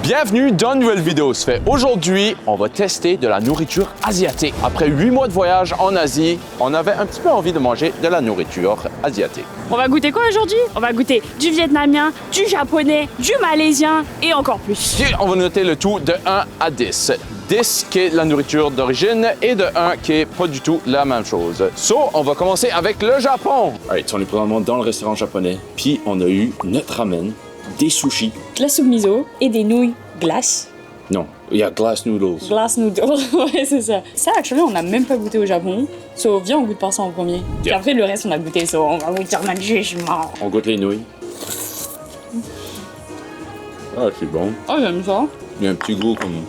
Bienvenue dans une nouvelle vidéo. Aujourd'hui, on va tester de la nourriture asiatique. Après 8 mois de voyage en Asie, on avait un petit peu envie de manger de la nourriture asiatique. On va goûter quoi aujourd'hui? On va goûter du vietnamien, du japonais, du malaisien et encore plus. Puis on va noter le tout de 1 à 10. 10 qui est la nourriture d'origine et de 1 qui est pas du tout la même chose. On va commencer avec le Japon. On est probablement dans le restaurant japonais. Puis on a eu notre ramen, des sushis. De la soupe miso et des nouilles glace. Non, il y a glass noodles. Glass noodles, ouais, c'est ça. Ça, actuellement, on n'a même pas goûté au Japon. Viens, on goûte par ça en premier. Puis après, le reste, on a goûté. On va goûter notre jugement. On goûte les nouilles. Ah, c'est bon. Oh, j'aime ça. Il y a un petit goût comme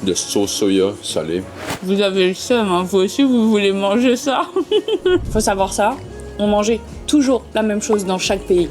de sauce soya salée. Vous avez le seum, hein. Vous aussi, vous voulez manger ça. Faut savoir ça, on mangeait toujours la même chose dans chaque pays.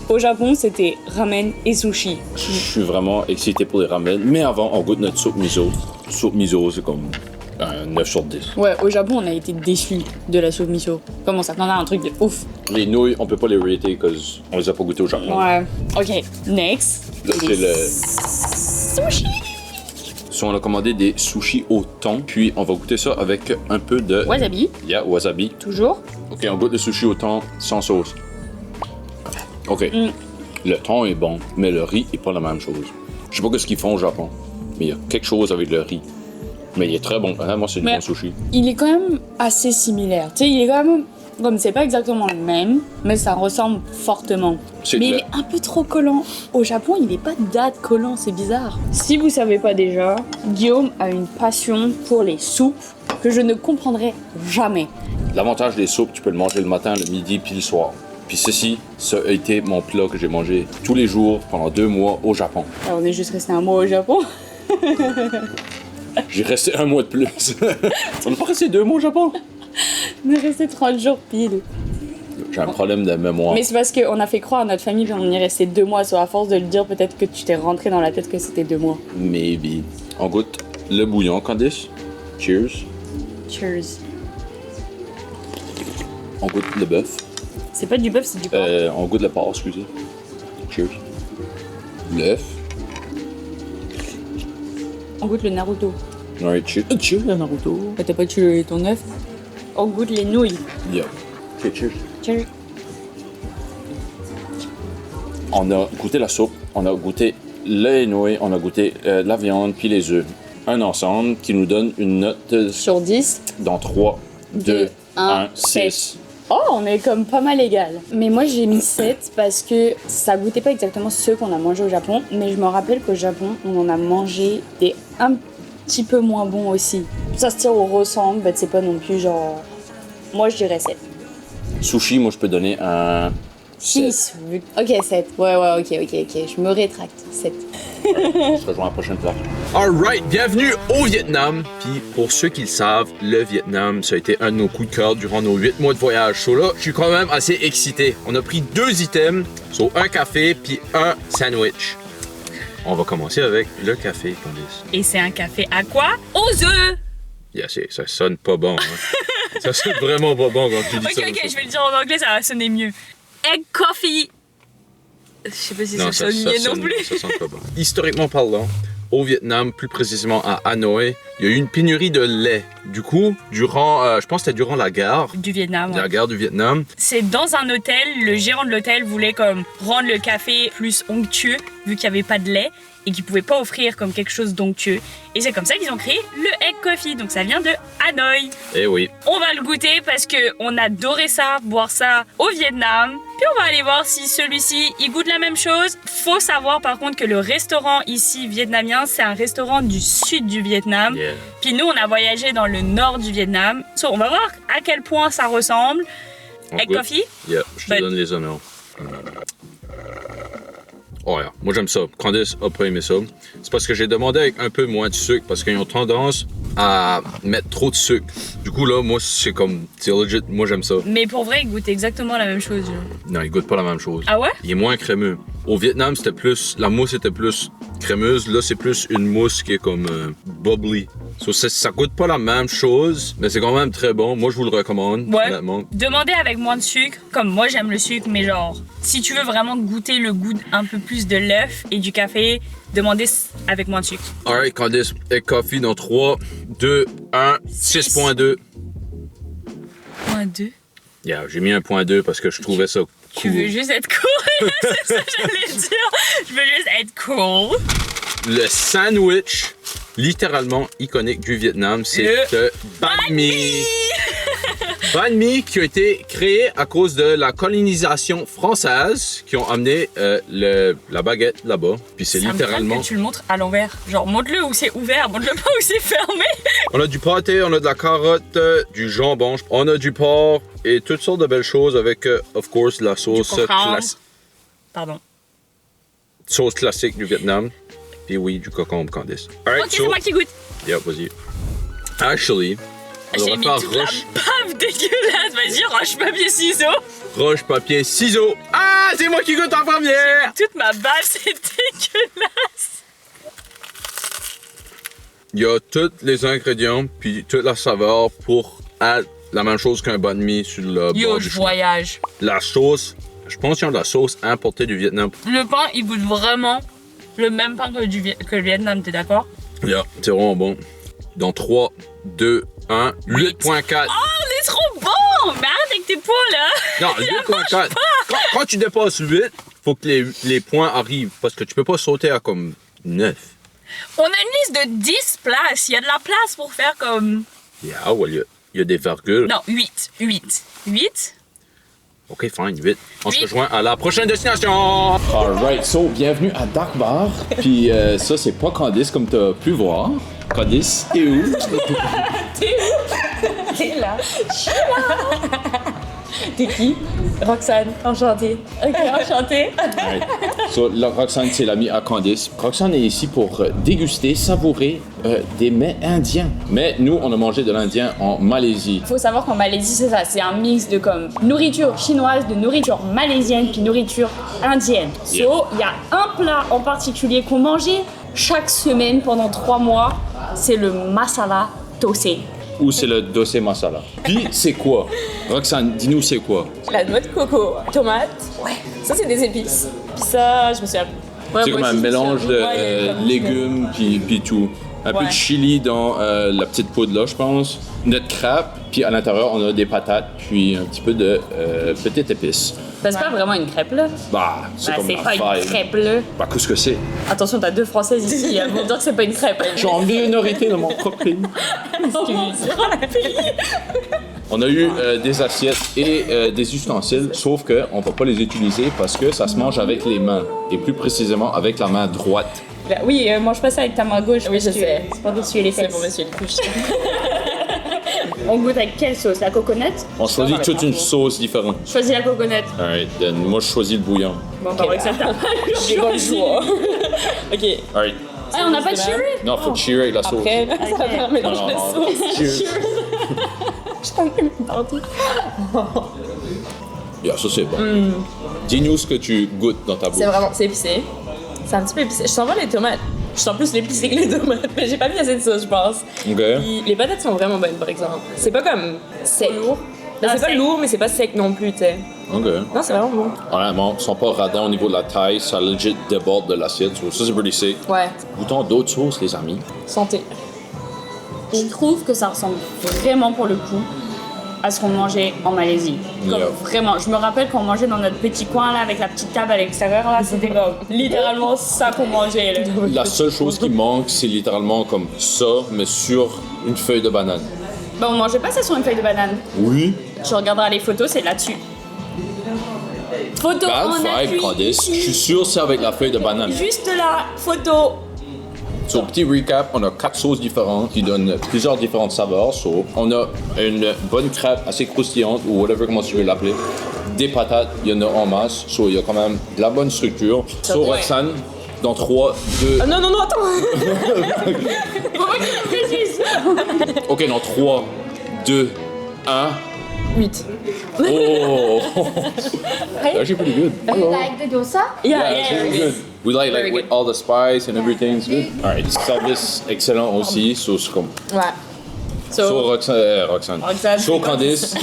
Au Japon, c'était ramen et sushi. Je suis vraiment excité pour les ramen. Mais avant, on goûte notre soupe miso. Soupe miso, c'est comme un 9 sur 10. Ouais, au Japon, on a été déçus de la soupe miso. Comment ça? T'en as un truc de ouf. Les nouilles, on peut pas les rater parce qu'on les a pas goûtées au Japon. Ouais. Ok, next. Là, c'est le... Sushi! On a commandé des sushis au thon, puis on va goûter ça avec un peu de... Wasabi. Yeah, wasabi. Toujours. Ok, on goûte le sushi au thon sans sauce. Ok. Le thon est bon, mais le riz est pas la même chose. Je sais pas ce qu'ils font au Japon, mais il y a quelque chose avec le riz. Mais il est très bon. Moi, c'est du bon sushi. Il est quand même assez similaire. Tu sais, il est quand même... Comme c'est pas exactement le même, mais ça ressemble fortement. Mais il est un peu trop collant. Au Japon, il est pas date collant, c'est bizarre. Si vous savez pas déjà, Guillaume a une passion pour les soupes que je ne comprendrai jamais. L'avantage des soupes, tu peux le manger le matin, le midi, puis le soir. Puis ceci, ça a été mon plat que j'ai mangé tous les jours pendant 2 mois au Japon. Alors, on est juste resté un mois au Japon. J'ai resté 1 mois de plus. On n'a pas resté 2 mois au Japon. On est resté 30 jours pile. J'ai un problème de mémoire. Mais c'est parce qu'on a fait croire à notre famille qu'on y est resté 2 mois. Soit à force de le dire, peut-être que tu t'es rentré dans la tête que c'était 2 mois. Maybe. On goûte le bouillon, Candice. Cheers. Cheers. On goûte le bœuf. C'est pas du bœuf, c'est du porc. On goûte le porc, excusez. Cheers. L'œuf. On goûte le Naruto. Ouais, cheers. Cheers, le Naruto. T'as pas tué ton œuf? On goûte les nouilles. Yeah. Ok, cheers. Cheers. On a goûté la soupe, on a goûté les nouilles, on a goûté la viande puis les œufs. Un ensemble qui nous donne une note Sur 10. dans 3, 2, 1, 6. 7. Oh, on est comme pas mal égal. Mais moi, j'ai mis 7 parce que ça goûtait pas exactement ceux qu'on a mangé au Japon. Mais je me rappelle qu'au Japon, on en a mangé des un petit peu moins bons aussi. Ça se tire au ressemble, mais c'est pas non plus genre... Moi, je dirais 7. Sushi, moi, je peux donner un 6. Ok, 7. Ouais, ok. Je me rétracte. 7. On se rejoint à la prochaine place. Alright, bienvenue au Vietnam. Puis pour ceux qui le savent, le Vietnam, ça a été un de nos coups de cœur durant nos 8 mois de voyage. So là, je suis quand même assez excité. On a pris 2 items, un café puis un sandwich. On va commencer avec le café, Candice. Et c'est un café à quoi? Aux œufs! Yeah, ça sonne pas bon. Hein. Ça sonne vraiment pas bon quand tu dis ça. Ok, je vais le dire en anglais, ça va sonner mieux. Egg coffee. Je sais pas si ça sonne mieux non plus. Ça sonne pas bon. Historiquement parlant, au Vietnam, plus précisément à Hanoï, il y a eu une pénurie de lait. Du coup, durant, je pense que c'était durant la guerre. Du Vietnam. La guerre du Vietnam. C'est dans un hôtel, le gérant de l'hôtel voulait comme rendre le café plus onctueux, vu qu'il n'y avait pas de lait, et qu'il pouvait pas offrir comme quelque chose d'onctueux. Et c'est comme ça qu'ils ont créé le Egg Coffee, donc ça vient de Hanoï. Eh oui. On va le goûter parce qu'on adorait ça, boire ça au Vietnam. Puis on va aller voir si celui-ci, il goûte la même chose. Faut savoir par contre que le restaurant ici vietnamien, c'est un restaurant du sud du Vietnam. Yeah. Puis nous, on a voyagé dans le nord du Vietnam. On va voir à quel point ça ressemble. Egg Coffee? Yeah, je te donne les honneurs. Oh, yeah. Moi, j'aime ça. Candice a pas aimé ça. C'est parce que j'ai demandé avec un peu moins de sucre parce qu'ils ont tendance à mettre trop de sucre. Du coup, là, moi, c'est legit. Moi, j'aime ça. Mais pour vrai, il goûte exactement la même chose. Non, il goûte pas la même chose. Ah ouais? Il est moins crémeux. Au Vietnam, c'était plus... La mousse était plus crémeuse. Là, c'est plus une mousse qui est comme bubbly. Ça goûte pas la même chose, mais c'est quand même très bon. Moi, je vous le recommande, Ouais. honnêtement. Demandez avec moins de sucre, comme moi j'aime le sucre, mais genre, si tu veux vraiment goûter le goût un peu plus de l'œuf et du café, demandez avec moins de sucre. Alright, Candice, et coffee dans 3, 2, 1, 6.2. 1,2. Yeah, j'ai mis un point 2 parce que je trouvais ça cool. Tu veux juste être cool, c'est ça que j'allais dire. Je veux juste être cool. Le sandwich, littéralement iconique du Vietnam, c'est le banh mi. Banh mi qui a été créé à cause de la colonisation française qui ont amené la baguette là-bas. Puis c'est littéralement... Que tu le montres à l'envers. Genre, montre-le où c'est ouvert, montre-le pas où c'est fermé. On a du pâté, on a de la carotte, du jambon, on a du porc et toutes sortes de belles choses avec, of course, la sauce Pardon. sauce classique du Vietnam. Puis oui, du concombre, Candice. Alright, Ok, c'est moi qui goûte. Yeah, vas-y. Actually, on J'ai va mis faire toute la bave dégueulasse. Vas-y, roche, papier, ciseaux. roche, papier, ciseaux. Ah, c'est moi qui goûte en première! Toute ma bave, c'est dégueulasse. Il y a tous les ingrédients puis toute la saveur pour être la même chose qu'un banh mi sur le Yo, bord je du chemin. voyage. La sauce, je pense qu'ils ont de la sauce importée du Vietnam. Le pain, il goûte vraiment le même pain que le Vietnam, t'es d'accord? Yeah, c'est vraiment bon. Dans 3, 2, 1, 8.4. Oh, on est trop bon! Mais arrête avec tes poids, là! Non, 8.4. Quand tu dépasses 8, faut que les points arrivent parce que tu peux pas sauter à comme 9. On a une liste de 10 places. Il y a de la place pour faire comme... Yeah, well, il y a des virgules. Non, 8. 8? Ok, fine, 8. On se Huit. rejoint à la prochaine destination. Alright, so bienvenue à Dark Bar. Puis ça, c'est pas Candice comme t'as pu voir. Candice, t'es où? T'es là. Je suis là. T'es qui? Roxane. Enchantée. Ok, enchantée. Alright. So, là, Roxane, c'est l'amie à Candice. Roxane est ici pour déguster, savourer des mets indiens. Mais nous, on a mangé de l'indien en Malaisie. Faut savoir qu'en Malaisie, c'est ça, c'est un mix de comme nourriture chinoise, de nourriture malaisienne, puis nourriture indienne. Yeah. So, il y a un plat en particulier qu'on mangeait chaque semaine pendant 3 mois, c'est le masala thosai. Ou c'est le doce masala. Puis, c'est quoi? Roxane, dis-nous c'est quoi? La noix de coco, tomate. Ouais. Ça, c'est des épices. Puis ça, je me souviens. Ouais, C'est moi comme un aussi, je me mélange de souviens. Ouais, comme légumes puis tout. Un peu de Ouais. chili dans la petite poudre là, je pense. Notre crêpe, puis à l'intérieur, on a des patates, puis un petit peu de petites épices. C'est pas vraiment une crêpe là. Bah, c'est comme c'est la pas une faille. crêpe là. Bah, qu'est-ce que c'est? Attention, t'as 2 Françaises ici, elles vont dire que c'est pas une crêpe. Je suis en minorité dans mon propre pays. On a eu des assiettes et des ustensiles, sauf qu'on ne va pas les utiliser parce que ça se mange avec les mains, et plus précisément avec la main droite. Oui, mange pas ça avec ta main gauche. Oui, parce je que sais. C'est pour essuyer les C'est fesses. pour monsieur le couche. On goûte avec quelle sauce? La coconut? On choisit toute une sauce différente. Choisis la coconut. Alright, then moi je choisis le bouillon. Bon, bah, Roxane, t'as pas J'ai pas le choix. Ok. Alright. Ah, on n'a pas de chili? Non, faut cheer avec la sauce. Après, ça va faire un mélange Non, de non, sauce. cheers. Yeah, ça c'est bon. Dis-nous ce que tu goûtes dans ta bouche. C'est épicé. C'est un petit peu épicé. Je sens pas les tomates. Je sens plus l'épicé que les tomates. Mais j'ai pas mis assez de sauce, je pense. Ok. Puis les patates sont vraiment bonnes, par exemple. C'est pas comme sec. Lourd. Ben, c'est pas sec. lourd, mais c'est pas sec non plus, tu sais. Ok. Non, c'est vraiment bon. Honnêtement, ils sont pas radins au niveau de la taille, ça legit déborde de l'assiette. So, ça c'est pretty sick. Ouais. Goûtons d'autres sauces, les amis. Santé. Je trouve que ça ressemble vraiment pour le coup à ce qu'on mangeait en Malaisie. Comme Yeah. vraiment, je me rappelle qu'on mangeait dans notre petit coin là avec la petite table à l'extérieur là, c'était comme littéralement ça qu'on mangeait là. La seule chose qui manque, c'est littéralement comme ça, mais sur une feuille de banane. Ben on mangeait pas ça sur une feuille de banane. Oui. Tu regarderas les photos, c'est là-dessus. Photo Bad en vibe, appui Candice. Je suis ici. sûr que c'est avec la feuille de banane. Juste là, photo. So, petit recap, on a 4 sauces différentes qui donnent plusieurs différentes saveurs. So, on a une bonne crêpe assez croustillante, ou whatever comment tu veux l'appeler. Des patates, il y en a en masse. So, il y a quand même de la bonne structure. So, Ouais. Roxane, dans 3, 2... Ah, non, attends! Ok, dans 3, 2, 1... 8. Oh! Hey. Actually pretty good. You like the dosa? Yeah, it's really good. We like Very with good. all the spice and everything. It's good. Alright, service excellent aussi. So, c'est comme. Ouais. So, Roxane. Roxane. So, Candice.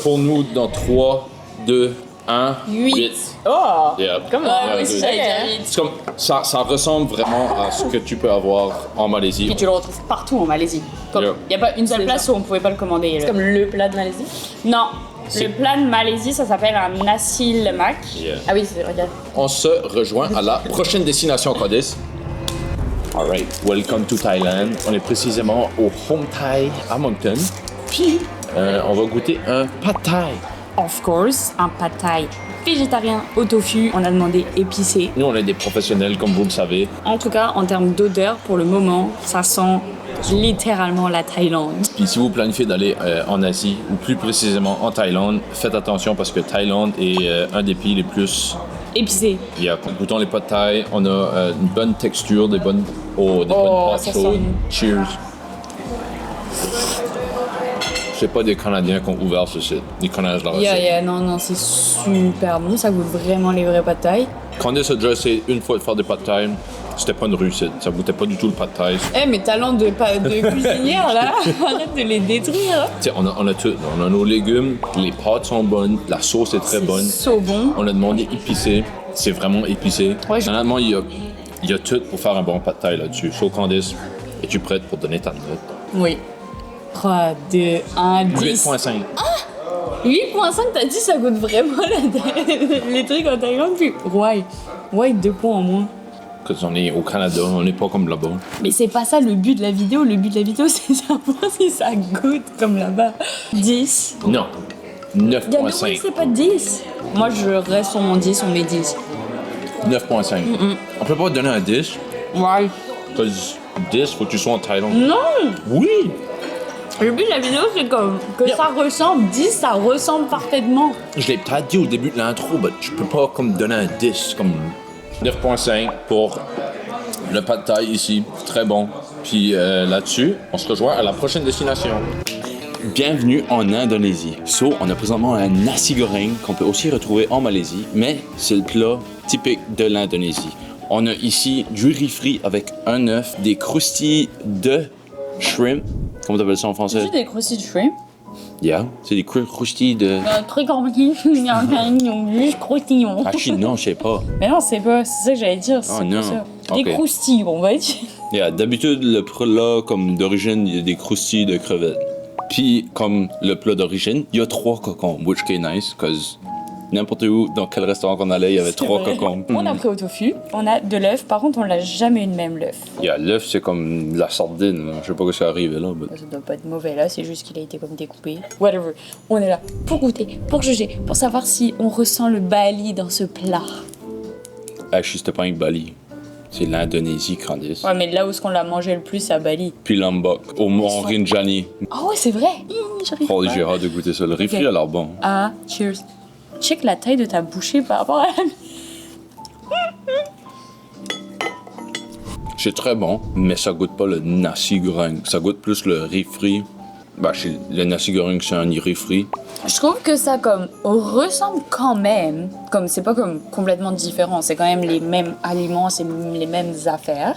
Pour nous, dans 3, 2, 1, 8. Oh! Yeah. Come on. Yeah, oui, c'est good. ça, il C'est comme, ça ressemble vraiment à ce que tu peux avoir en Malaisie. Puis tu le retrouves partout en Malaisie. Il Yeah. n'y a pas une seule C'est place où on pouvait pas le commander. C'est comme le plat de Malaisie. Non, C'est- le plat de Malaisie, ça s'appelle un nasi lemak. Yeah. Ah oui, c'est regarde. On se rejoint à la prochaine destination, Candice. Alright, welcome to Thailand. On est précisément au Home Thai à Moncton. Puis, on va goûter un pad thai. Of course, un pad thai végétarien au tofu. On a demandé épicé. Nous, on est des professionnels, comme vous le savez. En tout cas, en termes d'odeur, pour le moment, ça sent littéralement la Thaïlande. Puis si vous planifiez d'aller en Asie, ou plus précisément en Thaïlande, faites attention parce que Thaïlande est un des pays les plus... Épicé. Goûtons les pad thai, on a une bonne texture, des bonnes bonnes pâtes ça chaudes. sent- Cheers. C'est pas des Canadiens qui ont ouvert ce site. Ils connaissent la recette. Non, c'est super bon. Ça goûte vraiment les vrais pad thai. Candice a déjà essayé une fois de faire des pad thai. C'était pas une réussite. Ça goûtait pas du tout le pad thai. Eh, mes talents de cuisinière, là, arrête de les détruire. Tu sais, on a tout. On a nos légumes, les pâtes sont bonnes, la sauce est très bonne. C'est so bon. On a demandé épicé. C'est vraiment épicé. Ouais, Honnêtement, il y a tout pour faire un bon pad thai là-dessus. So, Candice, es-tu prête pour donner ta note? Oui. 3, 2, 1, 10. 8.5. 8.5, t'as dit ça goûte vraiment les trucs en Thaïlande, puis ouais, 2 points en moins. Parce qu'on est au Canada, on n'est pas comme là-bas. Mais c'est pas ça le but de la vidéo. Le but de la vidéo, c'est savoir si ça goûte comme là-bas. 10. Non. Oui, 9.5. c'est pas 10. Moi, je reste sur mon 10, on met 10. 9.5. On peut pas te donner un 10. Ouais. Parce que 10, faut que tu sois en Thaïlande. Non! Oui! Le but de la vidéo, c'est comme que Yeah. ça ressemble. 10, ça ressemble parfaitement. Je l'ai peut-être dit au début de l'intro, mais je peux pas comme donner un 10. Comme 9.5 pour le pad thai ici. Très bon. Puis là-dessus, on se rejoint à la prochaine destination. Bienvenue en Indonésie. So, on a présentement un nasi goreng qu'on peut aussi retrouver en Malaisie, mais c'est le plat typique de l'Indonésie. On a ici du riz frit avec un œuf, des croustilles de shrimp. Comment t'appelles ça en français? J'ai des croustilles de shrimp. Yeah, c'est des croustilles de... Un truc en juste croustillon. Ah, non, je sais pas. Mais non, c'est pas. C'est ça que j'allais dire. C'est Oh pas non. ça. Ok. Des croustilles, on va dire. Yeah, d'habitude, le plat, comme d'origine, il y a des croustilles de crevettes. Puis, comme le plat d'origine, il y a 3 cocons, which is nice, parce que n'importe où, dans quel restaurant qu'on allait, il y avait 3 cocons. On a pris au tofu, on a de l'œuf. Par contre, on l'a jamais eu de même l'œuf. Yeah, l'œuf, c'est comme de la sardine. Je sais pas ce qui est arrivé là. mais- Ça doit pas être mauvais là, c'est juste qu'il a été comme découpé. Whatever. On est là pour goûter, pour juger, pour savoir si on ressent le bali dans ce plat. Actually, c'était pas un Bali. C'est l'Indonésie, Candice. Ouais, mais là où est-ce qu'on l'a mangé le plus, c'est à Bali. Puis Lombok, au Mont Rinjani. Ah ouais, c'est vrai. J'arrive Oh, pas. j'ai hâte de goûter ça. Le riz frit Ok. a l'air bon. Ah, cheers. Check la taille de ta bouchée par rapport à la mienne. C'est très bon, mais ça goûte pas le nasi goreng. Ça goûte plus le riz frit. Bah, le nasi goreng, c'est un riz frit. Je trouve que ça comme ressemble quand même, comme c'est pas comme complètement différent, c'est quand même les mêmes aliments, c'est les mêmes affaires.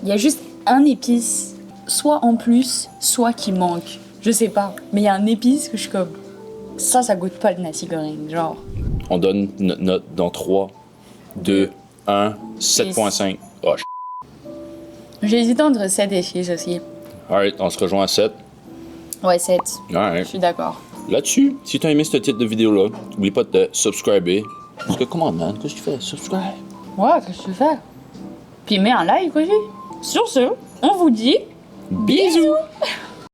Il y a juste un épice, soit en plus, soit qui manque. Je sais pas, mais il y a un épice que je suis comme ça goûte pas le nasi goreng, genre. On donne notre note dans 3, 2, 1, 7.5. Oh, J'ai hésité entre 7 et 6 aussi. Alright, on se rejoint à 7. Ouais, 7. Je Alright. suis d'accord. Là-dessus, si tu as aimé ce titre de vidéo-là, n'oublie pas de te subscriber. Parce que comment, man? Qu'est-ce que tu fais? Subscribe. Ouais, qu'est-ce que tu fais? Puis mets un like aussi. Sur ce, on vous dit bisous.